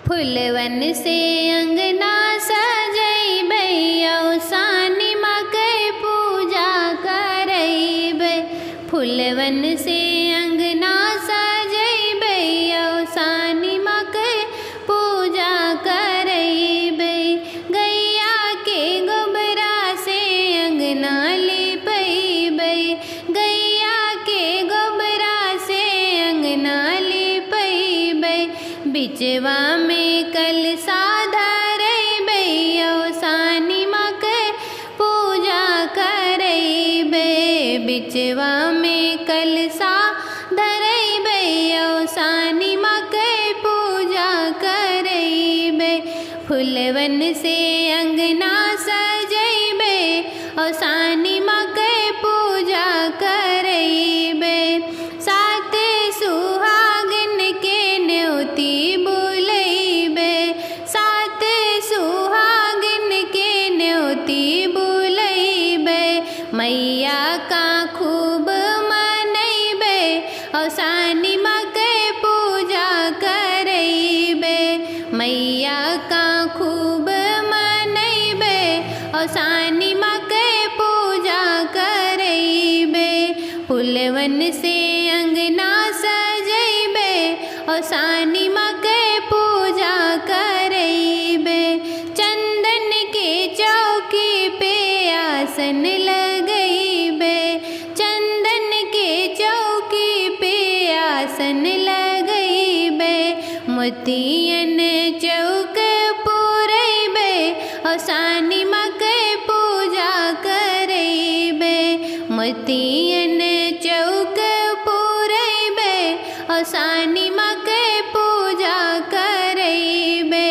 फूलवन से अंगना सजैबै औसानी माँ के पूजा करैबै। फूलवन से अंगना सजैबै औसानी माँ के पूजा करैबै। गैया के गोबरा से अंगना लिपैबै। गैया के गोबरा से अंगना लिपैबै। बिचवा में कलशा धरैबै औसानी माँ के पूजा करैबै। बिचवा में कलशा धरैबै औसानी माँ के पूजा करैबै। फूलवन से अंगना सजैबै औसानी माँ के पूजा करैबै। सात सुहागिन के न्योती बुलैबै। सात सुहागिन के न्योती बुलैबै। मैया का खूब मनैबै औसानी माँ के पूजा करैबै। मैया का खूब मनैबै औसानी माँ के पूजा करैबै। फूलवन से अंगना सजैबै औसानी माँ के पूजा करैबै। चंदन के चौकी पे आसन लगैबै। चंदन के चौकी पे आसन लगैबै। मोतियन चौक पुरैबै औसानी माँ के पूजा करैबै। मोतियन चौक पुरैबै औसानी माँ के पूजा करैबै।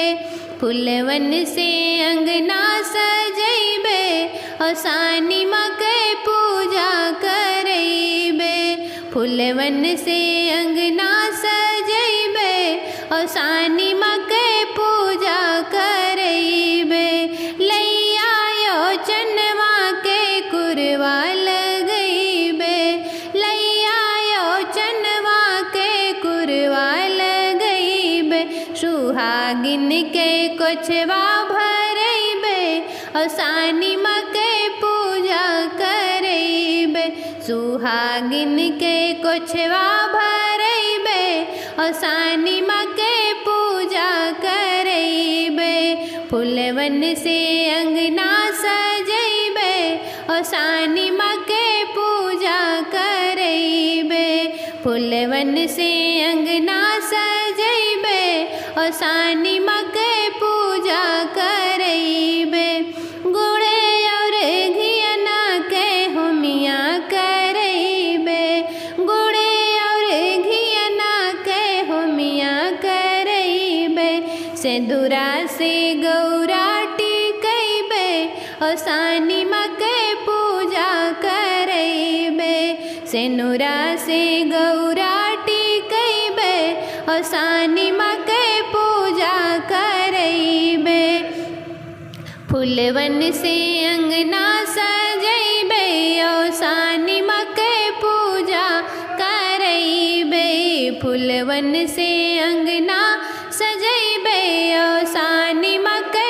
फूलवन से अंगना सजैबै औसानी माँ के पूजा करैबै। फूलवन से अंगना सजैबै औसानी माँ के पूजा करैबै। लैया यो चनवा के कुरवा लगैबै। लैया यो चनवा के कुरवा लगैबै। सुहागिन के कोछवा भरैबै औसानी माँ के पूजा करैबै। सुहागिन के कोछवा भरैबै औसानी माँ के पूजा करैबै। फूलवन से अंगना सजैबै औसानी माँ के पूजा करैबै। फूलवन से अंगना सजैबै औसानी माँ के पूजा करैबै। गुड़े और घियना के होमिया करैबै। गुड़े और घियना के होमिया करैबै। सिंदूरा से गौरा टिकैबै औसानी माँ के पूजा करैबै। सिंदूरा से गौरा टिकैबै औसानी माँ के पूजा करैबै। फूलवन से अंगना सजैबै औसानी माँ के पूजा करैबै। फूलवन से अंगना सजैबै औसानी माँ के